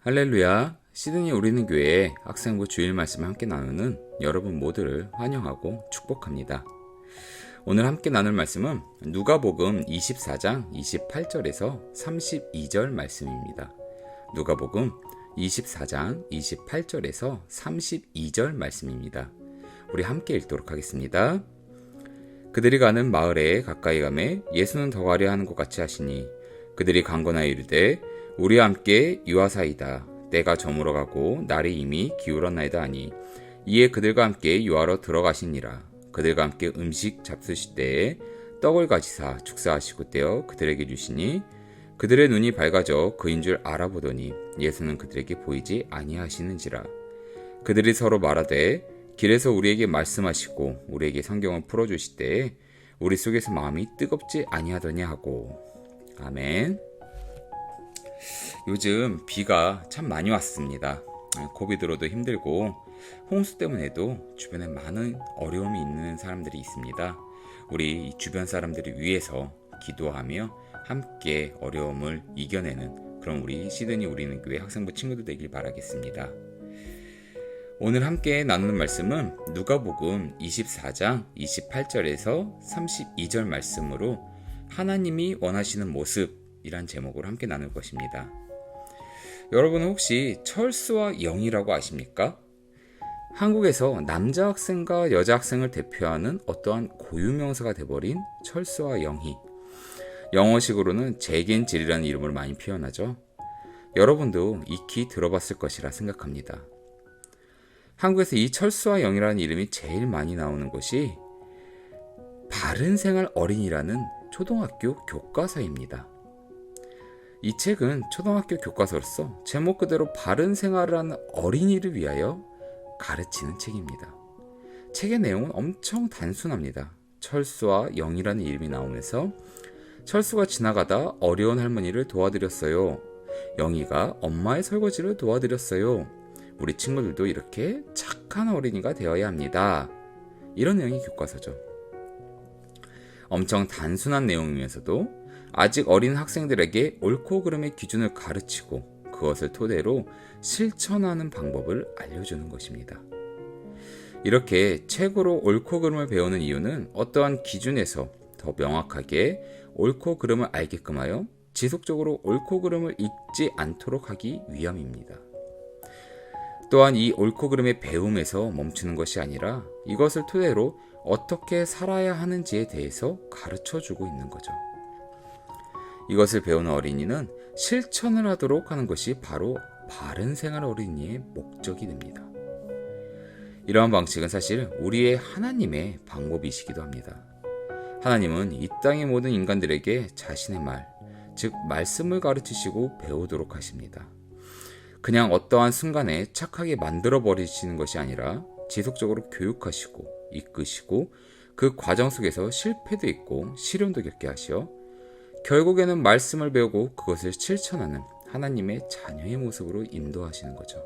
할렐루야. 시드니 우리는 교회의 학생부 주일 말씀을 함께 나누는 여러분 모두를 환영하고 축복합니다. 오늘 함께 나눌 말씀은 누가복음 24장 28절에서 32절 말씀입니다. 누가복음 24장 28절에서 32절 말씀입니다. 우리 함께 읽도록 하겠습니다. 그들이 가는 마을에 가까이 가매 예수는 더 가려 하는 것 같이 하시니 그들이 강건하여 이르되 우리와 함께 유하사이다. 때가 저물어 가고 날이 이미 기울었나이다 하니 이에 그들과 함께 유하러 들어가시니라. 그들과 함께 음식 잡수실 때에 떡을 가지사 축사하시고 떼어 그들에게 주시니 그들의 눈이 밝아져 그인 줄 알아보더니 예수는 그들에게 보이지 아니하시는지라. 그들이 서로 말하되 길에서 우리에게 말씀하시고 우리에게 성경을 풀어주실 때에 우리 속에서 마음이 뜨겁지 아니하더냐 하고. 아멘. 요즘 비가 참 많이 왔습니다. 코비드로도 힘들고 홍수 때문에도 주변에 많은 어려움이 있는 사람들이 있습니다. 우리 주변 사람들을 위해서 기도하며 함께 어려움을 이겨내는 그런 우리 시드니 우리는 교회 학생부 친구들 되길 바라겠습니다. 오늘 함께 나누는 말씀은 누가복음 24장 28절에서 32절 말씀으로 하나님이 원하시는 모습이란 제목으로 함께 나눌 것입니다. 여러분은 혹시 철수와 영이라고 아십니까? 한국에서 남자 학생과 여자 학생을 대표하는 어떠한 고유명사가 돼버린 철수와 영희. 영어식으로는 잭앤질이라는 이름으로 많이 표현하죠. 여러분도 익히 들어봤을 것이라 생각합니다. 한국에서 이 철수와 영이라는 이름이 제일 많이 나오는 것이 바른생활 어린이라는 초등학교 교과서입니다. 이 책은 초등학교 교과서로서 제목 그대로 바른 생활을 하는 어린이를 위하여 가르치는 책입니다. 책의 내용은 엄청 단순합니다. 철수와 영이라는 이름이 나오면서 철수가 지나가다 어려운 할머니를 도와드렸어요. 영이가 엄마의 설거지를 도와드렸어요. 우리 친구들도 이렇게 착한 어린이가 되어야 합니다. 이런 내용이 교과서죠. 엄청 단순한 내용이면서도 아직 어린 학생들에게 옳고 그름의 기준을 가르치고 그것을 토대로 실천하는 방법을 알려주는 것입니다. 이렇게 책으로 옳고 그름을 배우는 이유는 어떠한 기준에서 더 명확하게 옳고 그름을 알게끔 하여 지속적으로 옳고 그름을 잊지 않도록 하기 위함입니다. 또한 이 옳고 그름의 배움에서 멈추는 것이 아니라 이것을 토대로 어떻게 살아야 하는지에 대해서 가르쳐주고 있는 거죠. 이것을 배우는 어린이는 실천을 하도록 하는 것이 바로 바른 생활 어린이의 목적이 됩니다. 이러한 방식은 사실 우리의 하나님의 방법이시기도 합니다. 하나님은 이 땅의 모든 인간들에게 자신의 말, 즉 말씀을 가르치시고 배우도록 하십니다. 그냥 어떠한 순간에 착하게 만들어버리시는 것이 아니라 지속적으로 교육하시고 이끄시고 그 과정 속에서 실패도 있고 시련도 겪게 하시어 결국에는 말씀을 배우고 그것을 실천하는 하나님의 자녀의 모습으로 인도하시는 거죠.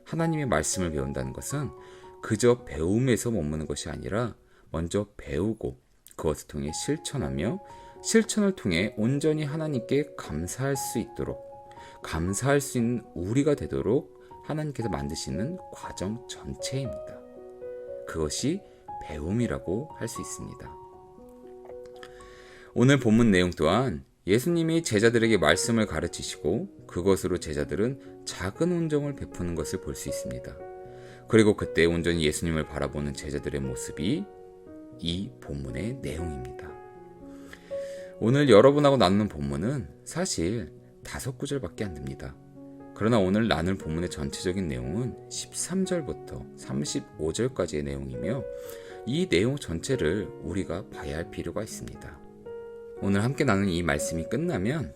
하나님의 말씀을 배운다는 것은 그저 배움에서 머무는 것이 아니라 먼저 배우고 그것을 통해 실천하며 실천을 통해 온전히 하나님께 감사할 수 있도록 감사할 수 있는 우리가 되도록 하나님께서 만드시는 과정 전체입니다. 그것이 배움이라고 할 수 있습니다. 오늘 본문 내용 또한 예수님이 제자들에게 말씀을 가르치시고 그것으로 제자들은 작은 온정을 베푸는 것을 볼 수 있습니다. 그리고 그때 온전히 예수님을 바라보는 제자들의 모습이 이 본문의 내용입니다. 오늘 여러분하고 나누는 본문은 사실 5구절밖에 안 됩니다. 그러나 오늘 나눌 본문의 전체적인 내용은 13절부터 35절까지의 내용이며 이 내용 전체를 우리가 봐야 할 필요가 있습니다. 오늘 함께 나누는 이 말씀이 끝나면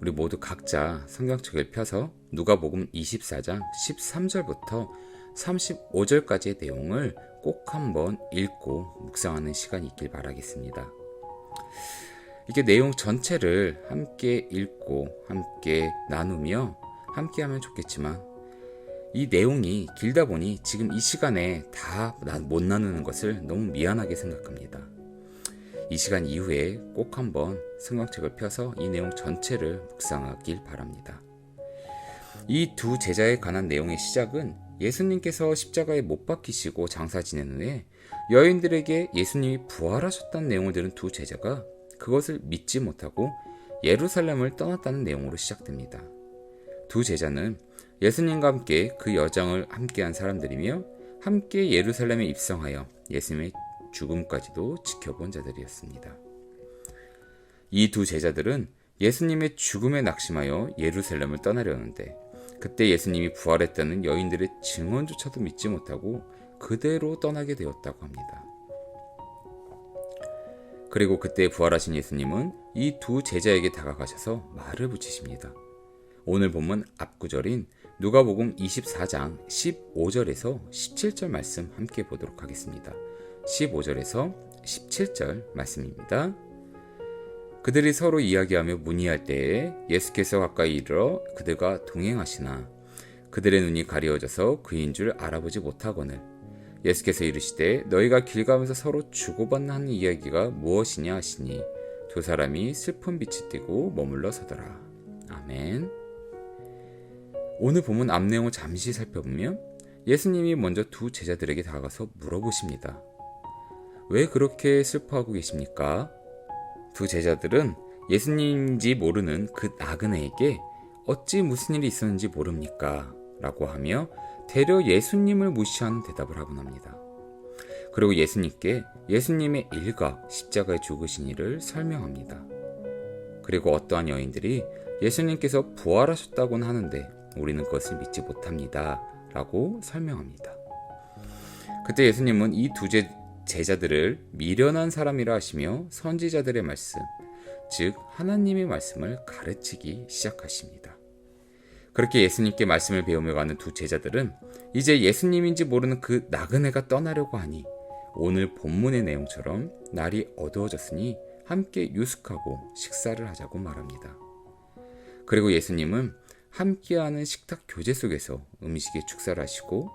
우리 모두 각자 성경책을 펴서 누가복음 24장 13절부터 35절까지의 내용을 꼭 한번 읽고 묵상하는 시간이 있길 바라겠습니다. 이렇게 내용 전체를 함께 읽고 함께 나누며 함께 하면 좋겠지만 이 내용이 길다 보니 지금 이 시간에 다 못 나누는 것을 너무 미안하게 생각합니다. 이 시간 이후에 꼭 한번 성경책을 펴서 이 내용 전체를 묵상하길 바랍니다. 이 두 제자에 관한 내용의 시작은 예수님께서 십자가에 못 박히시고 장사 지낸 후에 여인들에게 예수님이 부활하셨다는 내용을 들은 두 제자가 그것을 믿지 못하고 예루살렘을 떠났다는 내용으로 시작됩니다. 두 제자는 예수님과 함께 그 여정을 함께한 사람들이며 함께 예루살렘에 입성하여 예수님의 죽음까지도 지켜본 자들이었습니다. 이 두 제자들은 예수님의 죽음에 낙심하여 예루살렘을 떠나려는데 그때 예수님이 부활했다는 여인들의 증언조차도 믿지 못하고 그대로 떠나게 되었다고 합니다. 그리고 그때 부활하신 예수님은 이 두 제자에게 다가가셔서 말을 붙이십니다. 오늘 본문 앞구절인 누가복음 24장 15절에서 17절 말씀 함께 보도록 하겠습니다. 15절에서 17절 말씀입니다. 그들이 서로 이야기하며 문의할 때에 예수께서 가까이 이르러 그들과 동행하시나 그들의 눈이 가려워져서 그인 줄 알아보지 못하거늘 예수께서 이르시되 너희가 길 가면서 서로 주고받는 하는 이야기가 무엇이냐 하시니 두 사람이 슬픈 빛이 띠고 머물러 서더라. 아멘. 오늘 본문 앞 내용을 잠시 살펴보면 예수님이 먼저 두 제자들에게 다가가서 물어보십니다. 왜 그렇게 슬퍼하고 계십니까? 두 제자들은 예수님인지 모르는 그 나그네에게 어찌 무슨 일이 있었는지 모릅니까? 라고 하며 되려 예수님을 무시하는 대답을 하곤 합니다. 그리고 예수님께 예수님의 일과 십자가에 죽으신 일을 설명합니다. 그리고 어떠한 여인들이 예수님께서 부활하셨다고는 하는데 우리는 그것을 믿지 못합니다. 라고 설명합니다. 그때 예수님은 이 두 제자들을 미련한 사람이라 하시며 선지자들의 말씀, 즉 하나님의 말씀을 가르치기 시작하십니다. 그렇게 예수님께 말씀을 배우며 가는 두 제자들은 이제 예수님인지 모르는 그 나그네가 떠나려고 하니 오늘 본문의 내용처럼 날이 어두워졌으니 함께 유숙하고 식사를 하자고 말합니다. 그리고 예수님은 함께하는 식탁 교제 속에서 음식에 축사를 하시고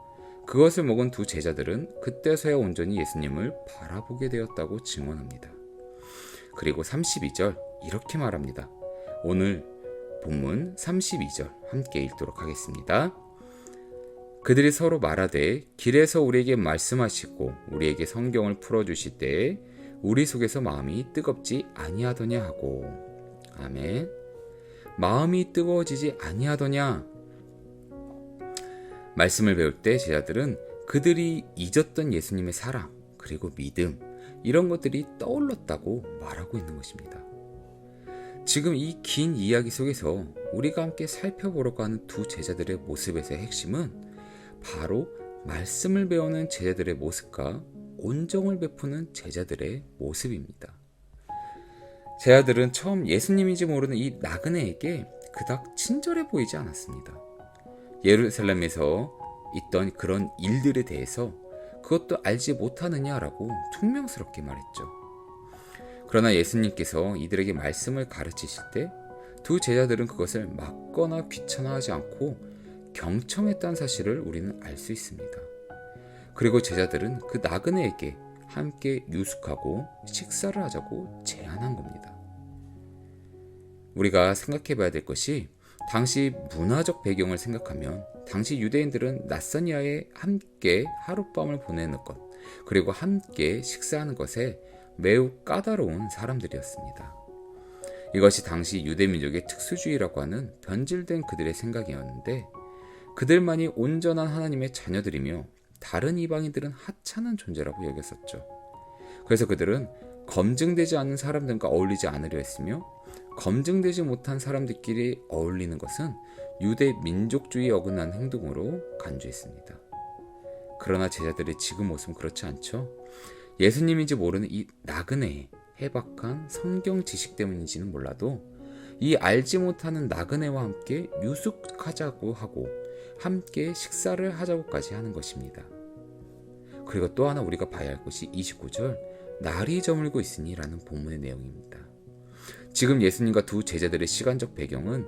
그것을 먹은 두 제자들은 그때서야 온전히 예수님을 바라보게 되었다고 증언합니다. 그리고 32절 이렇게 말합니다. 오늘 본문 32절 함께 읽도록 하겠습니다. 그들이 서로 말하되 길에서 우리에게 말씀하시고 우리에게 성경을 풀어주실 때에 우리 속에서 마음이 뜨겁지 아니하더냐 하고. 아멘. 마음이 뜨거워지지 아니하더냐. 말씀을 배울 때 제자들은 그들이 잊었던 예수님의 사랑 그리고 믿음 이런 것들이 떠올랐다고 말하고 있는 것입니다. 지금 이 긴 이야기 속에서 우리가 함께 살펴보려고 하는 두 제자들의 모습에서의 핵심은 바로 말씀을 배우는 제자들의 모습과 온정을 베푸는 제자들의 모습입니다. 제자들은 처음 예수님인지 모르는 이 나그네에게 그닥 친절해 보이지 않았습니다. 예루살렘에서 있던 그런 일들에 대해서 그것도 알지 못하느냐라고 퉁명스럽게 말했죠. 그러나 예수님께서 이들에게 말씀을 가르치실 때 두 제자들은 그것을 막거나 귀찮아하지 않고 경청했다는 사실을 우리는 알 수 있습니다. 그리고 제자들은 그 나그네에게 함께 유숙하고 식사를 하자고 제안한 겁니다. 우리가 생각해 봐야 될 것이 당시 문화적 배경을 생각하면 당시 유대인들은 낯선 이하에 함께 하룻밤을 보내는 것 그리고 함께 식사하는 것에 매우 까다로운 사람들이었습니다. 이것이 당시 유대민족의 특수주의라고 하는 변질된 그들의 생각이었는데 그들만이 온전한 하나님의 자녀들이며 다른 이방인들은 하찮은 존재라고 여겼었죠. 그래서 그들은 검증되지 않은 사람들과 어울리지 않으려 했으며 검증되지 못한 사람들끼리 어울리는 것은 유대 민족주의에 어긋난 행동으로 간주했습니다. 그러나 제자들의 지금 모습은 그렇지 않죠. 예수님인지 모르는 이 나그네의 해박한 성경 지식 때문인지는 몰라도 이 알지 못하는 나그네와 함께 유숙하자고 하고 함께 식사를 하자고까지 하는 것입니다. 그리고 또 하나 우리가 봐야 할 것이 29절 날이 저물고 있으니 라는 본문의 내용입니다. 지금 예수님과 두 제자들의 시간적 배경은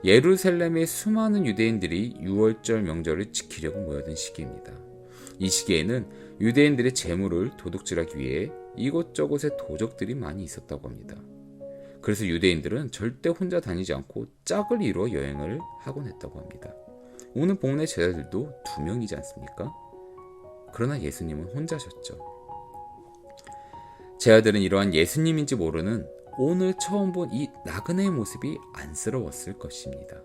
예루살렘의 수많은 유대인들이 유월절 명절을 지키려고 모여든 시기입니다. 이 시기에는 유대인들의 재물을 도둑질하기 위해 이곳저곳에 도적들이 많이 있었다고 합니다. 그래서 유대인들은 절대 혼자 다니지 않고 짝을 이루어 여행을 하곤 했다고 합니다. 오늘 복음의 제자들도 2명이지 않습니까? 그러나 예수님은 혼자셨죠. 제자들은 이러한 예수님인지 모르는 오늘 처음 본 이 나그네의 모습이 안쓰러웠을 것입니다.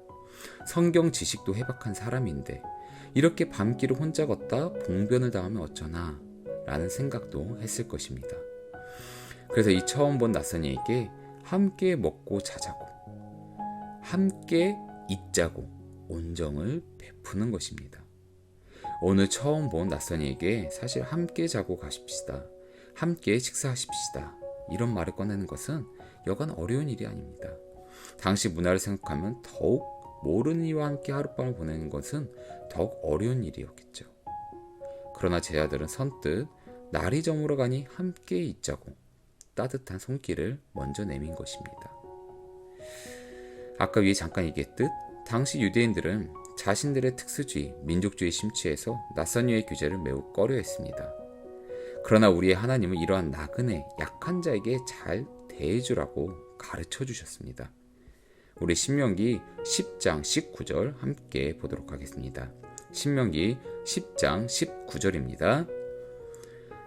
성경 지식도 해박한 사람인데 이렇게 밤길을 혼자 걷다 봉변을 당하면 어쩌나 라는 생각도 했을 것입니다. 그래서 이 처음 본 낯선 이에게 함께 먹고 자자고 함께 잊자고 온정을 베푸는 것입니다. 오늘 처음 본 낯선 이에게 사실 함께 자고 가십시다, 함께 식사하십시다 이런 말을 꺼내는 것은 여간 어려운 일이 아닙니다. 당시 문화를 생각하면 더욱 모르는 이와 함께 하룻밤을 보내는 것은 더욱 어려운 일이었겠죠. 그러나 제자들은 선뜻 날이 저물어 가니 함께 있자고 따뜻한 손길을 먼저 내민 것입니다. 아까 위에 잠깐 얘기했듯 당시 유대인들은 자신들의 특수주의, 민족주의에 심취해서 낯선 이의 규제를 매우 꺼려했습니다. 그러나 우리의 하나님은 이러한 나그네, 약한 자에게 잘 대해주라고 가르쳐 주셨습니다. 우리 신명기 10장 19절 함께 보도록 하겠습니다. 신명기 10장 19절입니다.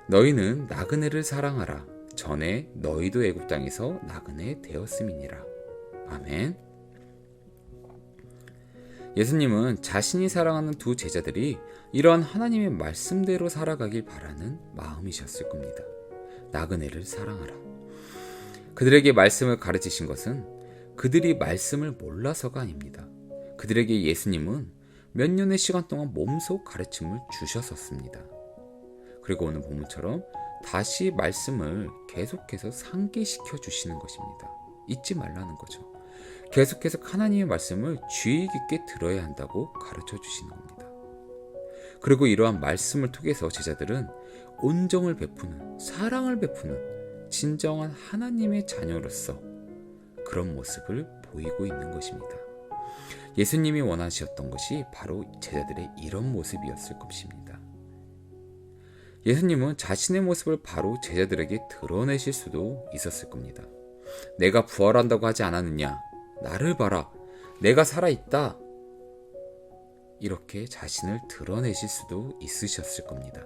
너희는 나그네를 사랑하라. 전에 너희도 애굽 땅에서 나그네 되었음이니라. 아멘. 예수님은 자신이 사랑하는 2 제자들이 이러한 하나님의 말씀대로 살아가길 바라는 마음이셨을 겁니다. 나그네를 사랑하라. 그들에게 말씀을 가르치신 것은 그들이 말씀을 몰라서가 아닙니다. 그들에게 예수님은 몇 년의 시간 동안 몸소 가르침을 주셨었습니다. 그리고 오늘 본문처럼 다시 말씀을 계속해서 상기시켜 주시는 것입니다. 잊지 말라는 거죠. 계속해서 하나님의 말씀을 주의 깊게 들어야 한다고 가르쳐 주시는 겁니다. 그리고 이러한 말씀을 통해서 제자들은 온정을 베푸는, 사랑을 베푸는 진정한 하나님의 자녀로서 그런 모습을 보이고 있는 것입니다. 예수님이 원하셨던 것이 바로 제자들의 이런 모습이었을 것입니다. 예수님은 자신의 모습을 바로 제자들에게 드러내실 수도 있었을 겁니다. 내가 부활한다고 하지 않았느냐? 나를 봐라. 내가 살아있다. 이렇게 자신을 드러내실 수도 있으셨을 겁니다.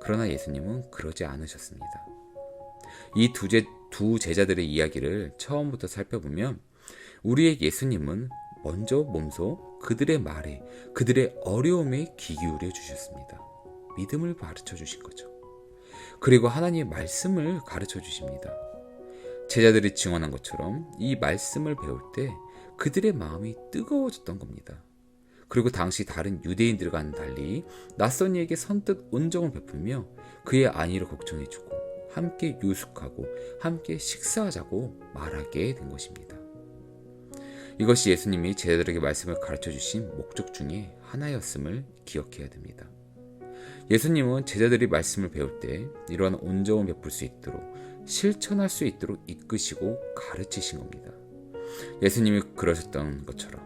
그러나 예수님은 그러지 않으셨습니다. 이 두 제자들의 이야기를 처음부터 살펴보면 우리의 예수님은 먼저 몸소 그들의 말에, 그들의 어려움에 귀 기울여 주셨습니다. 믿음을 가르쳐 주신 거죠. 그리고 하나님의 말씀을 가르쳐 주십니다. 제자들이 증언한 것처럼 이 말씀을 배울 때 그들의 마음이 뜨거워졌던 겁니다. 그리고 당시 다른 유대인들과는 달리 낯선 이에게 선뜻 온정을 베풀며 그의 안위를 걱정해주고 함께 유숙하고 함께 식사하자고 말하게 된 것입니다. 이것이 예수님이 제자들에게 말씀을 가르쳐 주신 목적 중에 하나였음을 기억해야 됩니다. 예수님은 제자들이 말씀을 배울 때 이러한 온정을 베풀 수 있도록 실천할 수 있도록 이끄시고 가르치신 겁니다. 예수님이 그러셨던 것처럼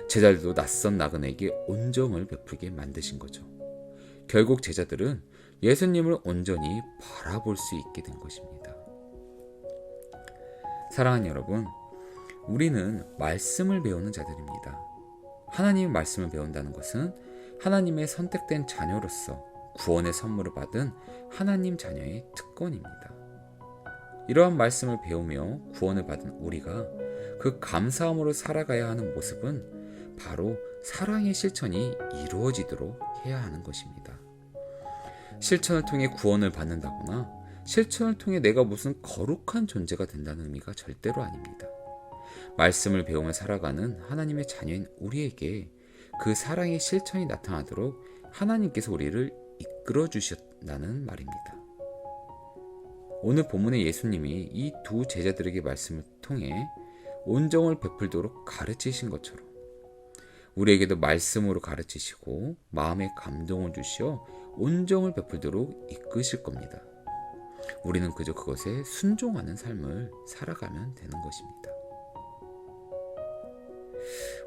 제자들도 낯선 나그네에게 온정을 베풀게 만드신 거죠. 결국 제자들은 예수님을 온전히 바라볼 수 있게 된 것입니다. 사랑하는 여러분, 우리는 말씀을 배우는 자들입니다. 하나님의 말씀을 배운다는 것은 하나님의 선택된 자녀로서 구원의 선물을 받은 하나님 자녀의 특권입니다. 이러한 말씀을 배우며 구원을 받은 우리가 그 감사함으로 살아가야 하는 모습은 바로 사랑의 실천이 이루어지도록 해야 하는 것입니다. 실천을 통해 구원을 받는다거나 실천을 통해 내가 무슨 거룩한 존재가 된다는 의미가 절대로 아닙니다. 말씀을 배우며 살아가는 하나님의 자녀인 우리에게 그 사랑의 실천이 나타나도록 하나님께서 우리를 이끌어 주셨다는 말입니다. 오늘 본문의 예수님이 이 2 제자들에게 말씀을 통해 온정을 베풀도록 가르치신 것처럼 우리에게도 말씀으로 가르치시고 마음에 감동을 주시어 온정을 베풀도록 이끄실 겁니다. 우리는 그저 그것에 순종하는 삶을 살아가면 되는 것입니다.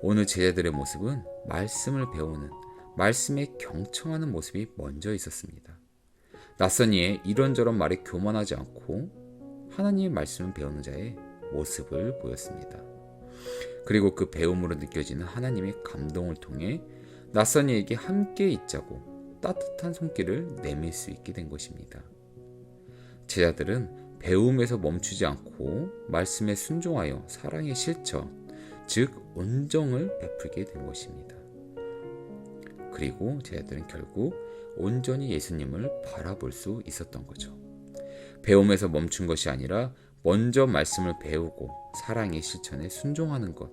오늘 제자들의 모습은 말씀을 배우는, 말씀에 경청하는 모습이 먼저 있었습니다. 낯선 이의 이런저런 말에 교만하지 않고 하나님의 말씀을 배우는 자의 모습을 보였습니다. 그리고 그 배움으로 느껴지는 하나님의 감동을 통해 낯선 이에게 함께 있자고 따뜻한 손길을 내밀 수 있게 된 것입니다. 제자들은 배움에서 멈추지 않고 말씀에 순종하여 사랑의 실천, 즉 온정을 베풀게 된 것입니다. 그리고 제자들은 결국 온전히 예수님을 바라볼 수 있었던 거죠. 배움에서 멈춘 것이 아니라 먼저 말씀을 배우고 사랑의 실천에 순종하는 것.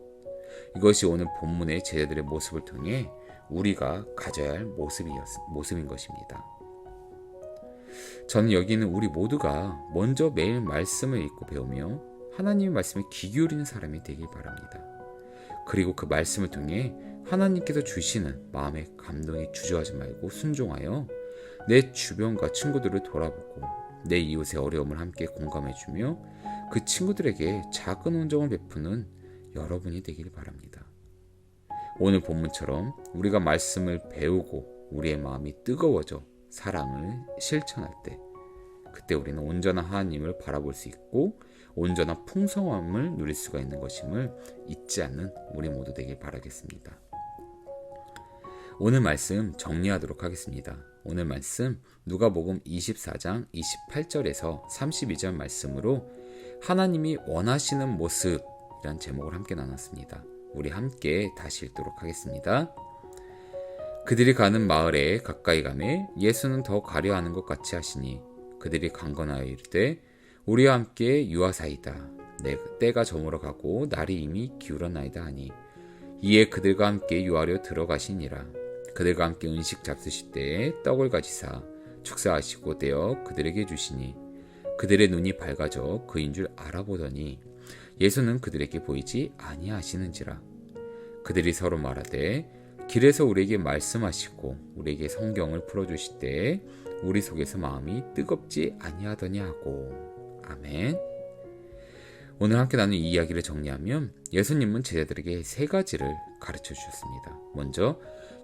이것이 오늘 본문의 제자들의 모습을 통해 우리가 가져야 할 모습인 것입니다. 저는 여기 있는 우리 모두가 먼저 매일 말씀을 읽고 배우며 하나님의 말씀에 귀 기울이는 사람이 되길 바랍니다. 그리고 그 말씀을 통해 하나님께서 주시는 마음의 감동에 주저하지 말고 순종하여 내 주변과 친구들을 돌아보고 내 이웃의 어려움을 함께 공감해주며 그 친구들에게 작은 온정을 베푸는 여러분이 되길 바랍니다. 오늘 본문처럼 우리가 말씀을 배우고 우리의 마음이 뜨거워져 사랑을 실천할 때 그때 우리는 온전한 하나님을 바라볼 수 있고 온전한 풍성함을 누릴 수가 있는 것임을 잊지 않는 우리 모두 되길 바라겠습니다. 오늘 말씀 정리하도록 하겠습니다. 오늘 말씀 누가복음 24장 28절에서 32절 말씀으로 하나님이 원하시는 모습이란 제목을 함께 나눴습니다. 우리 함께 다시 읽도록 하겠습니다. 그들이 가는 마을에 가까이 가매 예수는 더 가려 하는 것 같이 하시니 그들이 강건하여 이르되 우리와 함께 유하사이다. 때가 저물어 가고 날이 이미 기울었나이다 하니 이에 그들과 함께 유하려 들어가시니라. 그들과 함께 음식 잡수실 때에 떡을 가지사 축사하시고 떼어 그들에게 주시니 그들의 눈이 밝아져 그인 줄 알아보더니 예수는 그들에게 보이지 아니하시는지라. 그들이 서로 말하되 길에서 우리에게 말씀하시고 우리에게 성경을 풀어주실 때에 우리 속에서 마음이 뜨겁지 아니하더냐 하고. 아멘. 오늘 함께 나눈 이 이야기를 정리하면 예수님은 제자들에게 세 가지를 가르쳐 주셨습니다. 먼저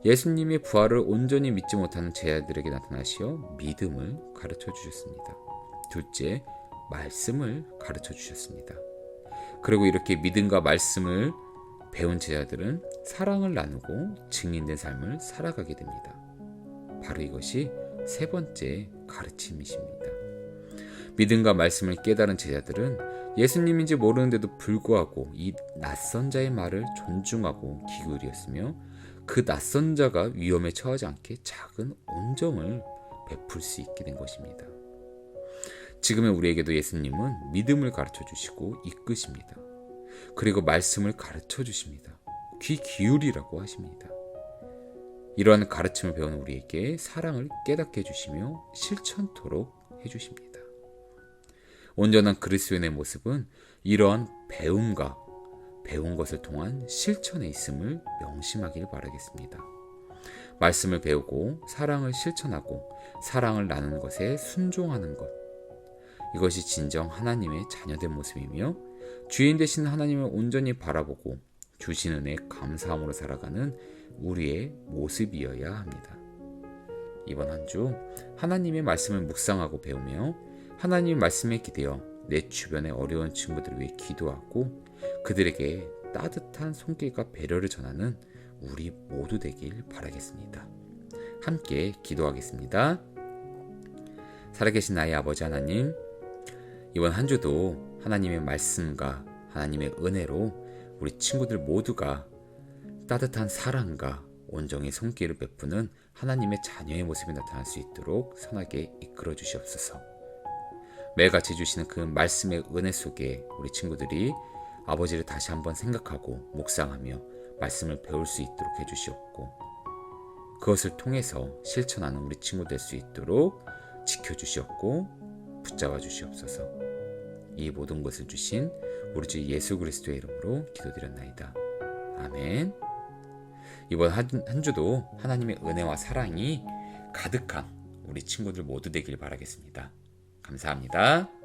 예수님의 부활을 온전히 믿지 못하는 제자들에게 나타나시어 믿음을 가르쳐 주셨습니다. 둘째, 말씀을 가르쳐 주셨습니다. 그리고 이렇게 믿음과 말씀을 배운 제자들은 사랑을 나누고 증인된 삶을 살아가게 됩니다. 바로 이것이 세 번째 가르침이십니다. 믿음과 말씀을 깨달은 제자들은 예수님인지 모르는데도 불구하고 이 낯선 자의 말을 존중하고 귀 기울였으며 그 낯선 자가 위험에 처하지 않게 작은 온정을 베풀 수 있게 된 것입니다. 지금의 우리에게도 예수님은 믿음을 가르쳐 주시고 이끄십니다. 그리고 말씀을 가르쳐 주십니다. 귀 기울이라고 하십니다. 이러한 가르침을 배운 우리에게 사랑을 깨닫게 해주시며 실천토록 해주십니다. 온전한 그리스도인의 모습은 이러한 배운 것을 통한 실천에 있음을 명심하길 바라겠습니다. 말씀을 배우고 사랑을 실천하고 사랑을 나누는 것에 순종하는 것, 이것이 진정 하나님의 자녀된 모습이며 주인 되신 하나님을 온전히 바라보고 주신 은혜에 감사함으로 살아가는 우리의 모습이어야 합니다. 이번 한 주 하나님의 말씀을 묵상하고 배우며 하나님의 말씀에 기대어 내 주변의 어려운 친구들을 위해 기도하고 그들에게 따뜻한 손길과 배려를 전하는 우리 모두 되길 바라겠습니다. 함께 기도하겠습니다. 살아계신 나의 아버지 하나님, 이번 한 주도 하나님의 말씀과 하나님의 은혜로 우리 친구들 모두가 따뜻한 사랑과 온정의 손길을 베푸는 하나님의 자녀의 모습이 나타날 수 있도록 선하게 이끌어 주시옵소서. 매일같이 주시는 그 말씀의 은혜 속에 우리 친구들이 아버지를 다시 한번 생각하고 묵상하며 말씀을 배울 수 있도록 해주시옵고 그것을 통해서 실천하는 우리 친구 될 수 있도록 지켜주시옵고 붙잡아 주시옵소서. 이 모든 것을 주신 우리 주 예수 그리스도의 이름으로 기도드렸나이다. 아멘. 이번 한 주도 하나님의 은혜와 사랑이 가득한 우리 친구들 모두 되길 바라겠습니다. 감사합니다.